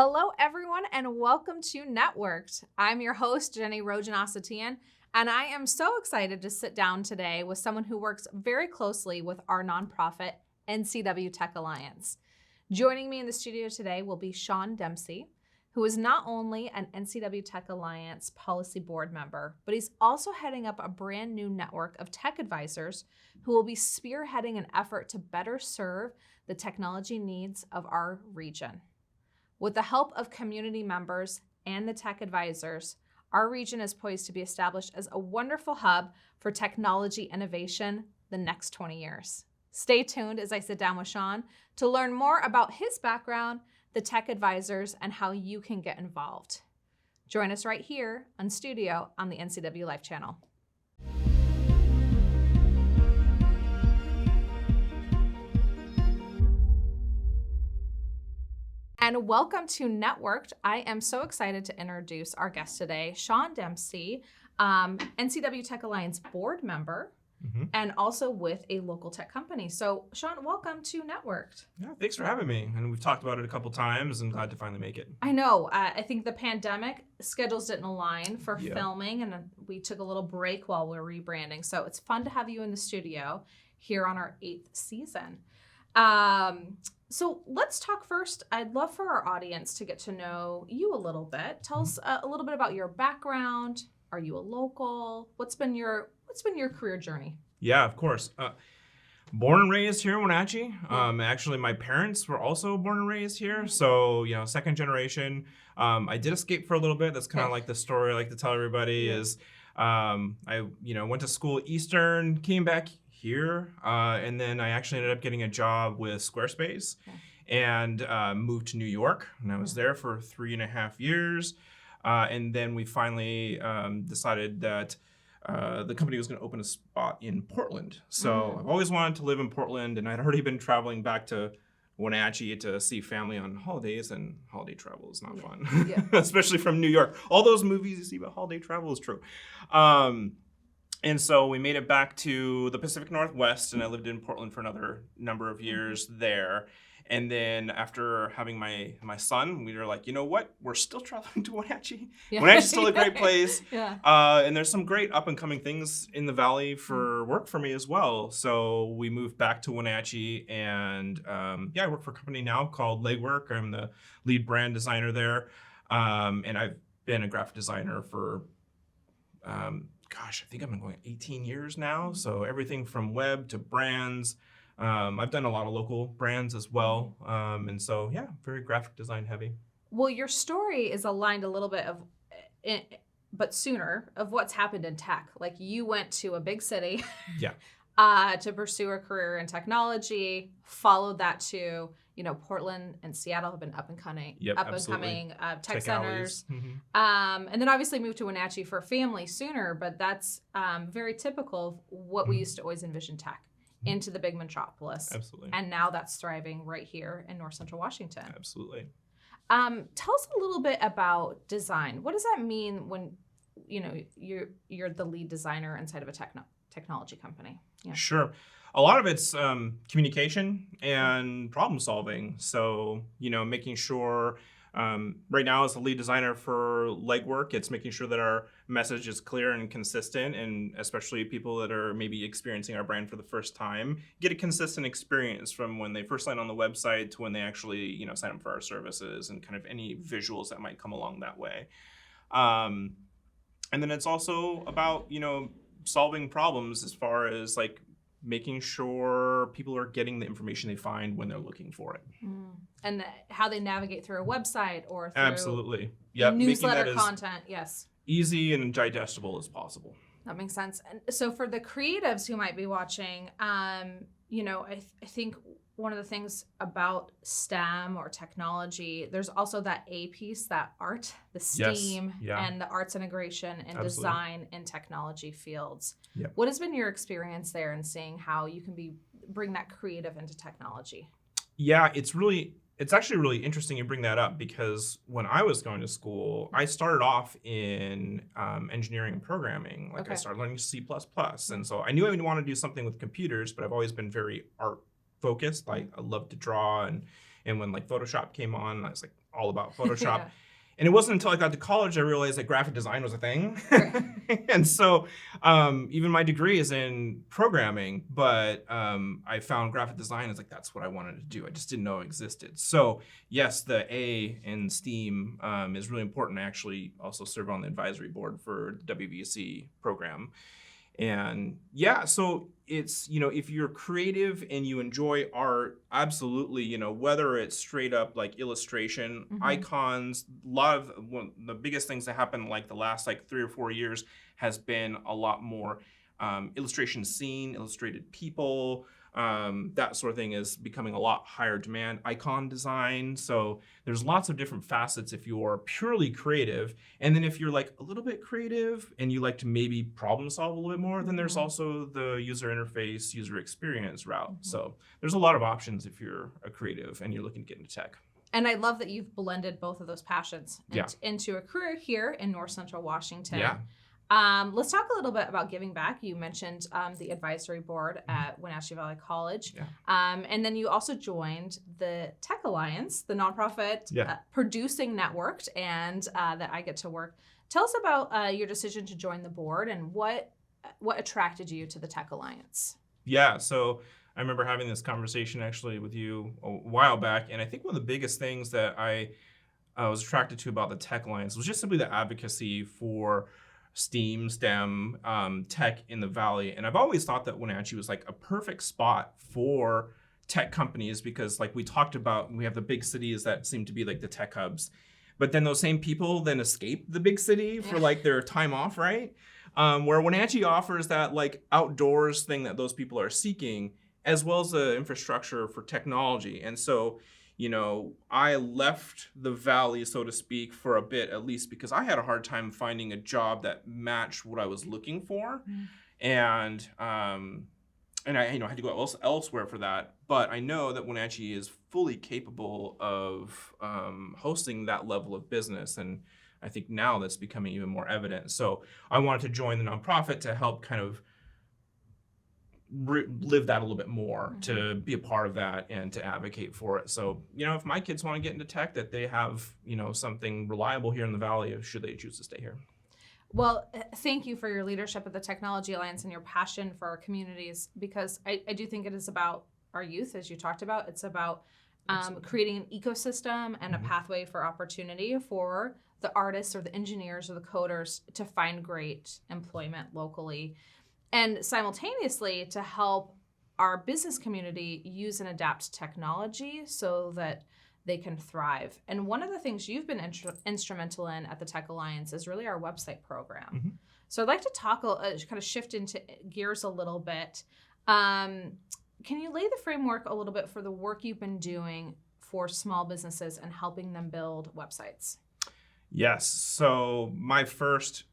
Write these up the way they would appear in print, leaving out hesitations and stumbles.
Hello, everyone, and welcome to Networked. I'm your host, Jenny Rojan-Asatian, and I am so excited to sit down today with someone who works very closely with our nonprofit, NCW Tech Alliance. Joining me in the studio today will be Shon Dempsey, who is not only an NCW Tech Alliance policy board member, but he's also heading up a brand new network of tech advisors who will be spearheading an effort to better serve the technology needs of our region. With the help of community members and the tech advisors, our region is poised to be established as a wonderful hub for technology innovation the next 20 years. Stay tuned as I sit down with Shon to learn more about his background, the tech advisors, and how you can get involved. Join us right here on Studio on the NCW Life channel. And welcome to Networked. I am so excited to introduce our guest today, Shon Dempsey, NCW Tech Alliance board member, and also with a local tech company. So, Shon, welcome to Networked. Yeah, thanks for having me. And we've talked about it a couple times and glad to finally make it. I know. I think the pandemic schedules didn't align for filming, and we took a little break while we were rebranding. So it's fun to have you in the studio here on our 8th season. So let's talk first. I'd love for our audience to get to know you a little bit. Tell us a little bit about your background. Are you a local? What's been your career journey? Yeah, of course. Born and raised here in Wenatchee. Actually, my parents were also born and raised here. So, second generation. I did escape for a little bit. That's kind of like the story I like to tell everybody is I went to school at Eastern, came back here, and then I actually ended up getting a job with Squarespace and moved to New York. And I was there for 3.5 years. And then we finally decided that the company was going to open a spot in Portland. So I've always wanted to live in Portland, and I'd already been traveling back to Wenatchee to see family on holidays, and holiday travel is not fun, especially from New York. All those movies you see about holiday travel is true. And so we made it back to the Pacific Northwest, and I lived in Portland for another number of years there. And then after having my son, we were like, you know what? We're still traveling to Wenatchee. Wenatchee's still a great place. And there's some great up-and-coming things in the Valley for work for me as well. So we moved back to Wenatchee, and I work for a company now called Legwork. I'm the lead brand designer there. And I've been a graphic designer for I think I've been going 18 years now. So everything from web to brands. I've done a lot of local brands as well. And so, very graphic design heavy. Well, your story is aligned a little bit but sooner, of what's happened in tech. Like you went to a big city to pursue a career in technology, followed that to, Portland and Seattle have been up and coming tech centers. And then obviously moved to Wenatchee for family sooner, but that's very typical of what we used to always envision tech into the big metropolis. Absolutely. And now that's thriving right here in North Central Washington. Absolutely. Tell us a little bit about design. What does that mean when, you're the lead designer inside of a technology company? Yeah. Sure. A lot of it's communication and problem solving. So, making sure right now as the lead designer for Legwork, it's making sure that our message is clear and consistent, and especially people that are maybe experiencing our brand for the first time, get a consistent experience from when they first land on the website to when they actually, sign up for our services, and kind of any visuals that might come along that way. And then it's also about, solving problems as far as like making sure people are getting the information they find when they're looking for it. And how they navigate through a website or through Absolutely. newsletter content. Yes. Easy and digestible as possible. That makes sense. And so for the creatives who might be watching, I think one of the things about STEM or technology, there's also that A piece, that art, the STEAM, and the arts integration and design in technology fields. What has been your experience there in seeing how you can bring that creative into technology? Yeah, it's actually really interesting you bring that up, because when I was going to school, I started off in engineering and programming. I started learning C++. And so I knew I would want to do something with computers, but I've always been very art focused. I love to draw, and when like Photoshop came on, I was like, all about Photoshop. Yeah. And it wasn't until I got to college I realized that graphic design was a thing. Right. And so even my degree is in programming, but I found graphic design is like, that's what I wanted to do. I just didn't know it existed. So yes, the A in STEAM is really important. I actually also serve on the advisory board for the WVC program. And yeah, so it's, if you're creative and you enjoy art, absolutely, whether it's straight up like illustration, icons, a lot of the biggest things that happened like the last like 3 or 4 years has been a lot more illustration scene, illustrated people, that sort of thing is becoming a lot higher demand. Icon design. So there's lots of different facets if you're purely creative. And then if you're like a little bit creative and you like to maybe problem solve a little bit more, then there's also the user interface, user experience route. So there's a lot of options if you're a creative and you're looking to get into tech. And I love that you've blended both of those passions into a career here in North Central Washington. Yeah. Let's talk a little bit about giving back. You mentioned the advisory board at Wenatchee Valley College. Yeah. And then you also joined the Tech Alliance, the nonprofit producing network, and that I get to work. Tell us about your decision to join the board and what attracted you to the Tech Alliance. Yeah, so I remember having this conversation actually with you a while back, and I think one of the biggest things that I was attracted to about the Tech Alliance was just simply the advocacy for STEM, tech in the Valley. And I've always thought that Wenatchee was like a perfect spot for tech companies because like we talked about, we have the big cities that seem to be like the tech hubs, but then those same people then escape the big city for like their time off, right? Where Wenatchee offers that like outdoors thing that those people are seeking, as well as the infrastructure for technology. And so, I left the Valley, so to speak, for a bit, at least because I had a hard time finding a job that matched what I was looking for. And I had to go elsewhere for that. But I know that Wenatchee is fully capable of hosting that level of business. And I think now that's becoming even more evident. So I wanted to join the nonprofit to help kind of live that a little bit more, to be a part of that and to advocate for it. So, if my kids want to get into tech, that they have, something reliable here in the Valley, should they choose to stay here. Well, thank you for your leadership at the Technology Alliance and your passion for our communities, because I do think it is about our youth, as you talked about. It's about creating an ecosystem and a pathway for opportunity for the artists or the engineers or the coders to find great employment locally. And simultaneously to help our business community use and adapt technology so that they can thrive. And one of the things you've been instrumental in at the Tech Alliance is really our website program. So I'd like to talk, kind of shift into gears a little bit. Can you lay the framework a little bit for the work you've been doing for small businesses and helping them build websites? Yes. So my first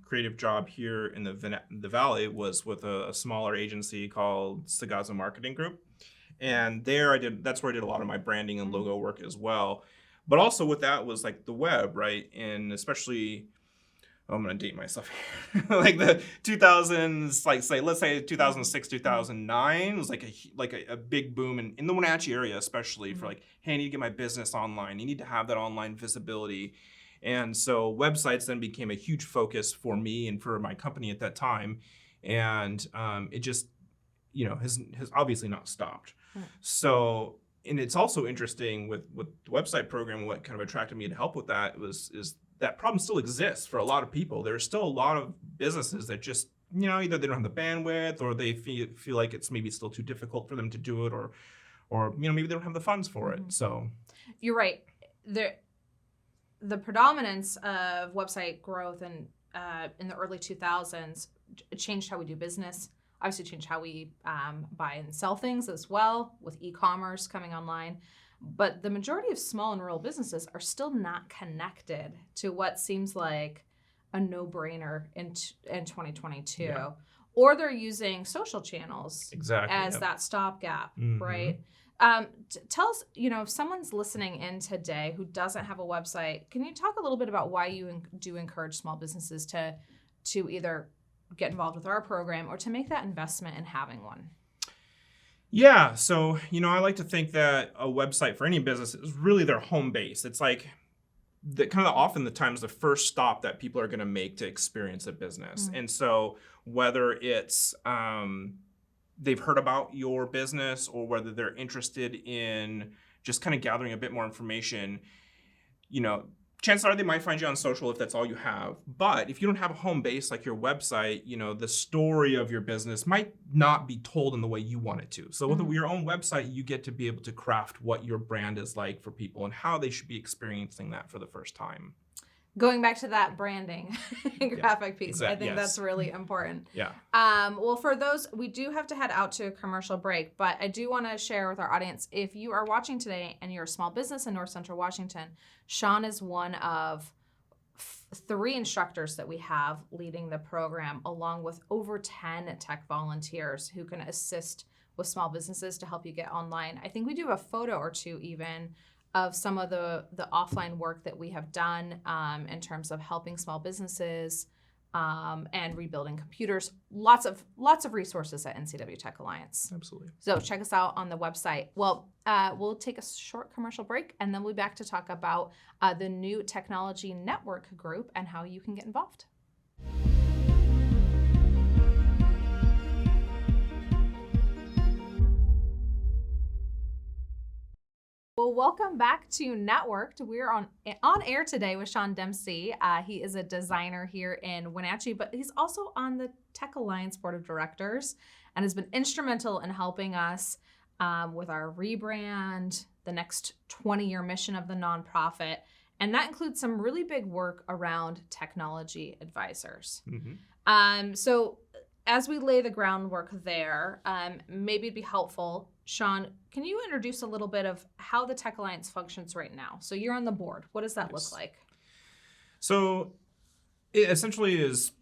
creative job here in the Valley was with a smaller agency called Sagazzo Marketing Group. And that's where I did a lot of my branding and logo work as well. But also with that was like the web, right? And especially, I'm going to date myself here. Like the 2000s, let's say 2006, 2009 was like a big boom in the Wenatchee area, especially for like, hey, I need to get my business online. You need to have that online visibility. And so websites then became a huge focus for me and for my company at that time. And it just, has obviously not stopped. So, and it's also interesting with the website program, what kind of attracted me to help with that is that problem still exists for a lot of people. There's still a lot of businesses that just, either they don't have the bandwidth or they feel like it's maybe still too difficult for them to do it or maybe they don't have the funds for it. So you're right. The predominance of website growth in the early 2000s changed how we do business, obviously changed how we buy and sell things as well, with e-commerce coming online. But the majority of small and rural businesses are still not connected to what seems like a no-brainer in 2022. Yeah. Or they're using social channels as that stopgap, right? Tell us, if someone's listening in today who doesn't have a website, can you talk a little bit about why you do encourage small businesses to either get involved with our program or to make that investment in having one? Yeah, so I like to think that a website for any business is really their home base. It's like the kind of often the times the first stop that people are going to make to experience a business. Mm. And so whether it's they've heard about your business or whether they're interested in just kind of gathering a bit more information, you know, chances are they might find you on social if that's all you have. But if you don't have a home base like your website, the story of your business might not be told in the way you want it to. So with your own website, you get to be able to craft what your brand is like for people and how they should be experiencing that for the first time. Going back to that branding graphic piece, I think yes. that's really important. Yeah. Well, for those, we do have to head out to a commercial break, but I do want to share with our audience, if you are watching today and you're a small business in North Central Washington, Shon is one of 3 instructors that we have leading the program, along with over 10 tech volunteers who can assist with small businesses to help you get online. I think we do have a photo or 2 even of some of the offline work that we have done in terms of helping small businesses and rebuilding computers. Lots of resources at NCW Tech Alliance. Absolutely. So check us out on the website. Well, we'll take a short commercial break and then we'll be back to talk about the new technology network group and how you can get involved. Well, welcome back to Networked. We're on air today with Shon Dempsey. He is a designer here in Wenatchee, but he's also on the Tech Alliance Board of Directors and has been instrumental in helping us with our rebrand, the next 20-year mission of the nonprofit. And that includes some really big work around technology advisors. Mm-hmm. So as we lay the groundwork there, maybe it'd be helpful, Shon, can you introduce a little bit of how the Tech Alliance functions right now? So you're on the board. What does that look like? So it essentially is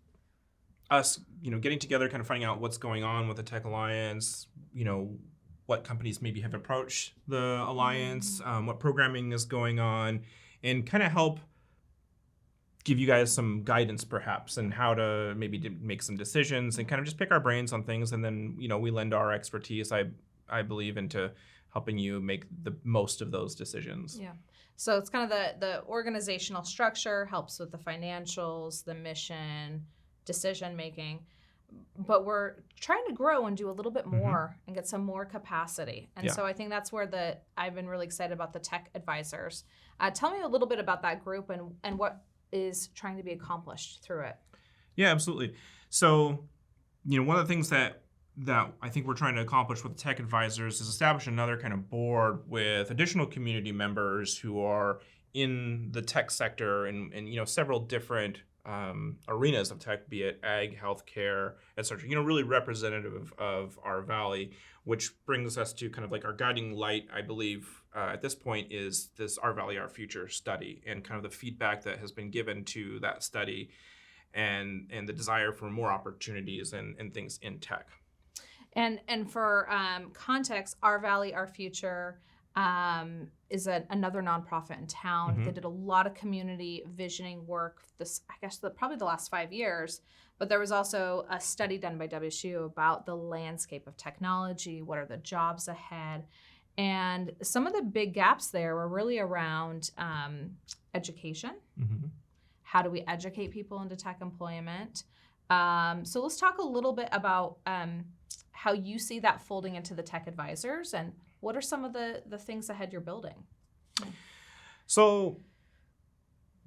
us, getting together, kind of finding out what's going on with the Tech Alliance, what companies maybe have approached the Alliance, what programming is going on, and kind of help give you guys some guidance perhaps and how to maybe make some decisions and kind of just pick our brains on things. And then, we lend our expertise, I believe, into helping you make the most of those decisions. Yeah. So it's kind of the organizational structure, helps with the financials, the mission, decision making. But we're trying to grow and do a little bit more and get some more capacity. And so I think that's where I've been really excited about the tech advisors. Tell me a little bit about that group and what is trying to be accomplished through it. Yeah, absolutely. So, one of the things that I think we're trying to accomplish with tech advisors is establish another kind of board with additional community members who are in the tech sector and several different arenas of tech, be it ag, healthcare, et cetera, really representative of our valley, which brings us to kind of like our guiding light, I believe, at this point is this Our Valley, Our Future study and kind of the feedback that has been given to that study and the desire for more opportunities and things in tech. And for context, Our Valley, Our Future is another nonprofit in town. They did a lot of community visioning work probably the last 5 years. But there was also a study done by WSU about the landscape of technology, what are the jobs ahead. And some of the big gaps there were really around education. How do we educate people into tech employment? So let's talk a little bit about how you see that folding into the tech advisors and what are some of the things ahead you're building? So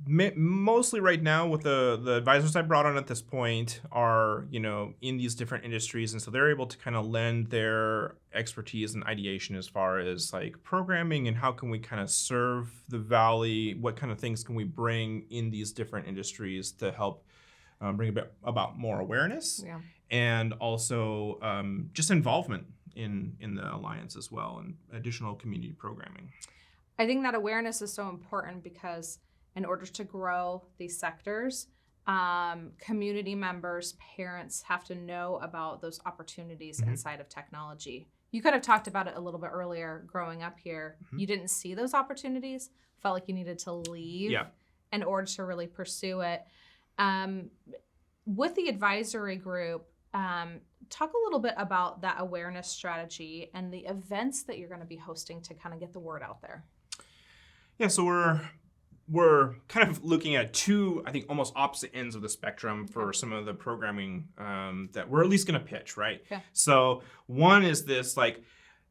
mostly right now with the advisors I brought on at this point are, in these different industries. And so they're able to kind of lend their expertise and ideation as far as like programming and how can we kind of serve the Valley, what kind of things can we bring in these different industries to help bring a bit about more awareness and also just involvement in the Alliance as well and additional community programming. I think that awareness is so important because in order to grow these sectors, community members, parents have to know about those opportunities inside of technology. You could have talked about it a little bit earlier growing up here. You didn't see those opportunities, felt like you needed to leave in order to really pursue it. With the advisory group, talk a little bit about that awareness strategy and the events that you're going to be hosting to kind of get the word out there. Yeah, so we're kind of looking at two, I think, almost opposite ends of the spectrum for some of the programming that we're at least going to pitch, right? Yeah. So one is this, like,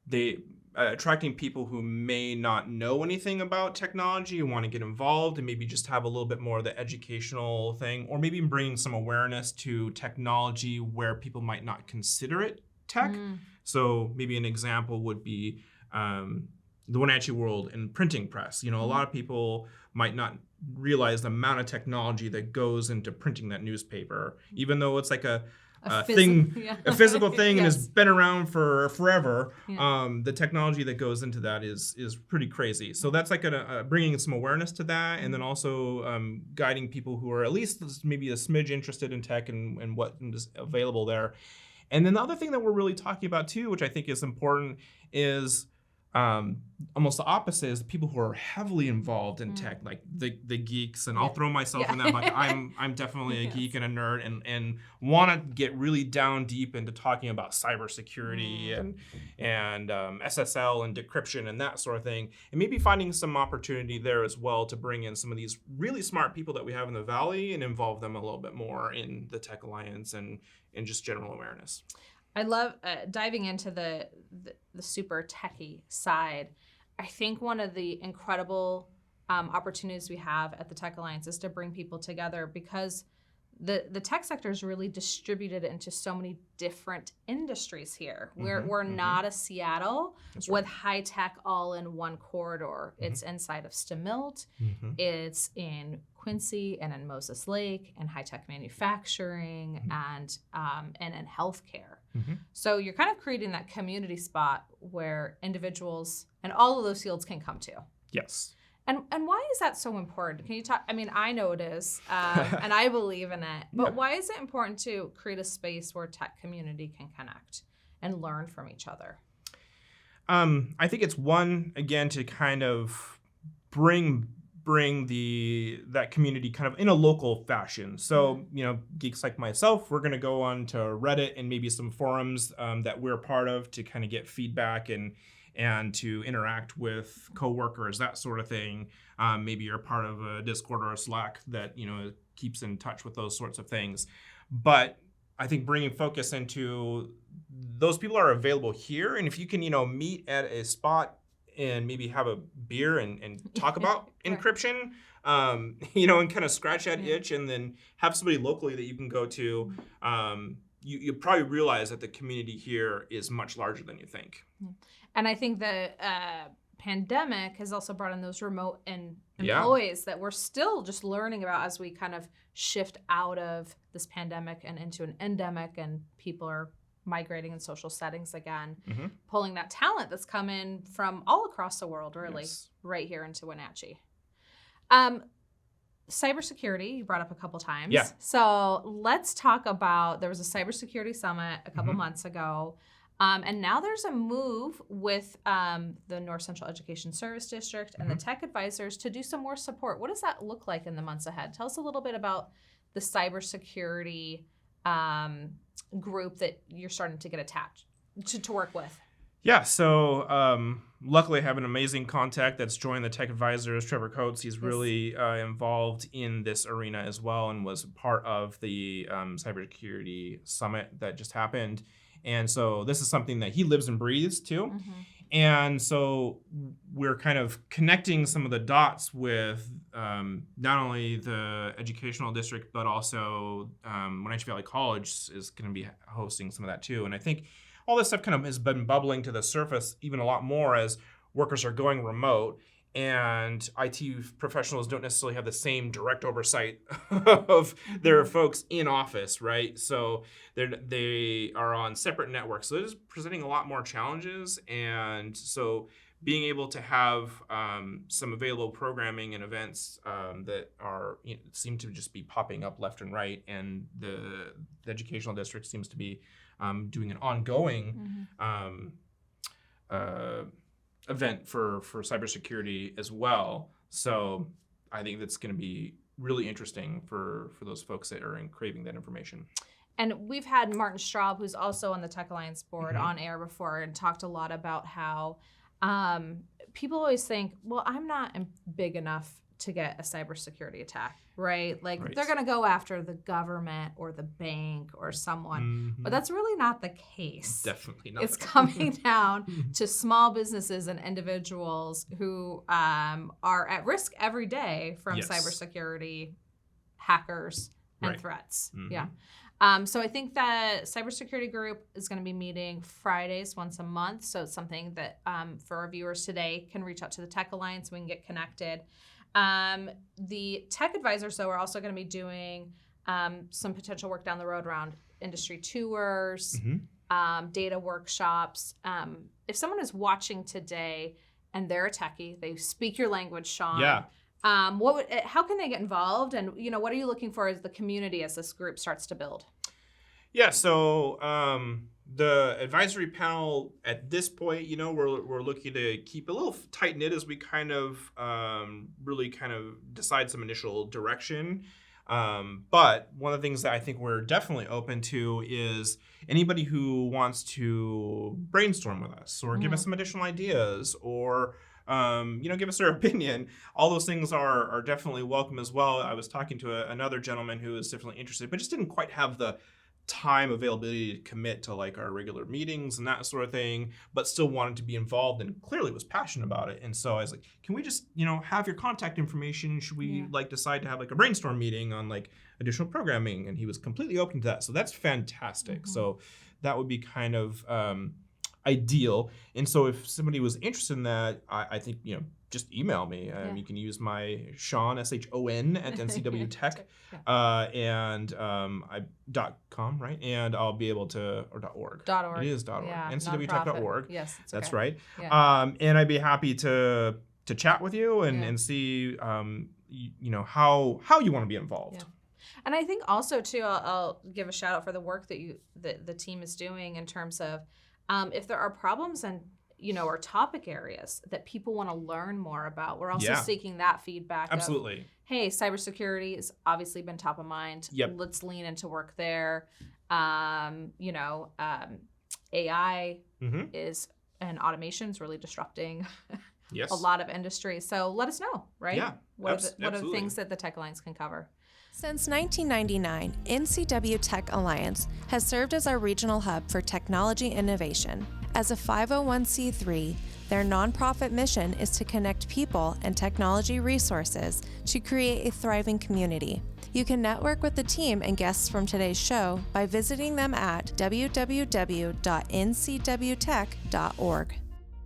they attracting people who may not know anything about technology and want to get involved and maybe just have a little bit more of the educational thing, or maybe bringing some awareness to technology where people might not consider it tech. So maybe an example would be the Wenatchee world and printing press. You know, a lot of people might not realize the amount of technology that goes into printing that newspaper, even though it's like a physical thing and has been around for forever. The technology that goes into that is pretty crazy. So that's like bringing some awareness to that, and then also guiding people who are at least maybe a smidge interested in tech and what is available there. And then the other thing that we're really talking about too, which I think is important, is almost the opposite, is the people who are heavily involved in tech, like the geeks, and I'll throw myself in that bucket. I'm definitely a geek and a nerd, and want to get really down deep into talking about cybersecurity and SSL and decryption and that sort of thing, and maybe finding some opportunity there as well to bring in some of these really smart people that we have in the Valley and involve them a little bit more in the Tech Alliance and just general awareness. I love diving into the super techy side. I think one of the incredible opportunities we have at the Tech Alliance is to bring people together, because the tech sector is really distributed into so many different industries here. We're not a Seattle with high tech all in one corridor. It's inside of Stemilt. It's in Quincy and in Moses Lake, and high tech manufacturing and in healthcare. So you're kind of creating that community spot where individuals and all of those fields can come to. Yes. And why is that so important? Can you talk? I mean, I know it is, and I believe in it. But why is it important to create a space where tech community can connect and learn from each other? I think it's one, again, to kind of bring that community kind of in a local fashion. So, you know, geeks like myself, we're going to go on to Reddit and maybe some forums that we're part of to kind of get feedback and to interact with coworkers, that sort of thing. Maybe you're part of a Discord or a Slack that, you know, keeps in touch with those sorts of things. But I think bringing focus into those people are available here. And if you can, you know, meet at a spot and maybe have a beer and talk about encryption, you know, and kind of scratch that itch, and then have somebody locally that you can go to, you probably realize that the community here is much larger than you think. And I think the pandemic has also brought in those remote employees that we're still just learning about as we kind of shift out of this pandemic and into an endemic, and people are migrating in social settings again, pulling that talent that's come in from all across the world, really, right here into Wenatchee. Cybersecurity, you brought up a couple times. Yeah. So let's talk about, there was a cybersecurity summit a couple months ago, and now there's a move with the North Central Education Service District and the Tech Advisors to do some more support. What does that look like in the months ahead? Tell us a little bit about the cybersecurity group that you're starting to get attached to work with. Yeah, so luckily I have an amazing contact that's joined the Tech Advisors, Trevor Coates. He's really involved in this arena as well, and was part of the cybersecurity summit that just happened. And so this is something that he lives and breathes too. And so we're kind of connecting some of the dots with not only the educational district, but also Wenatchee Valley College is going to be hosting some of that too. And I think all this stuff kind of has been bubbling to the surface even a lot more as workers are going remote, and IT professionals don't necessarily have the same direct oversight of their folks in office, right? So they are on separate networks. So it is presenting a lot more challenges. And so being able to have some available programming and events that are seem to just be popping up left and right, and the educational district seems to be doing an ongoing event for cybersecurity as well. So I think that's going to be really interesting for those folks that are craving that information. And we've had Martin Straub, who's also on the Tech Alliance board, on air before and talked a lot about how people always think, well, I'm not big enough to get a cybersecurity attack, right? Like they're going to go after the government or the bank or someone, but that's really not the case. Definitely not. It's coming down to small businesses and individuals who are at risk every day from cybersecurity hackers and threats. Yeah. So I think that cybersecurity group is going to be meeting Fridays once a month. So it's something that for our viewers today can reach out to the Tech Alliance. We can get connected. The tech advisors, though, are also going to be doing some potential work down the road around industry tours, data workshops. If someone is watching today and they're a techie, they speak your language, Shon. Yeah. How can they get involved, and what are you looking for as the community as this group starts to build? Yeah, so the advisory panel at this point, we're looking to keep a little tight knit as we kind of really kind of decide some initial direction. But one of the things that I think we're definitely open to is anybody who wants to brainstorm with us or give us some additional ideas or give us their opinion. All those things are definitely welcome as well. I was talking to another gentleman who is definitely interested, but just didn't quite have the time availability to commit to like our regular meetings and that sort of thing, but still wanted to be involved and clearly was passionate about it. And so I was like, can we just, have your contact information? Should we decide to have like a brainstorm meeting on like additional programming? And he was completely open to that. So that's fantastic. So that would be kind of ideal. And so if somebody was interested in that, I think, just email me. You can use my Shon, SHON at NCW Tech and .com, right? And I'll be able to, or .org. .org. It is .org. Yeah, NCWTech.org. Yes, that's right. Yeah. And I'd be happy to chat with you and see, how you want to be involved. Yeah. And I think also too, I'll give a shout out for the work that the team is doing in terms of if there are problems and or topic areas that people want to learn more about. We're also seeking that feedback. Absolutely. Hey, cybersecurity has obviously been top of mind. Yep. Let's lean into work there. AI is and automation is really disrupting a lot of industries. So let us know, right? Yeah. What are the things that the Tech Alliance can cover? Since 1999, NCW Tech Alliance has served as our regional hub for technology innovation. As a 501c3, their nonprofit mission is to connect people and technology resources to create a thriving community. You can network with the team and guests from today's show by visiting them at www.ncwtech.org.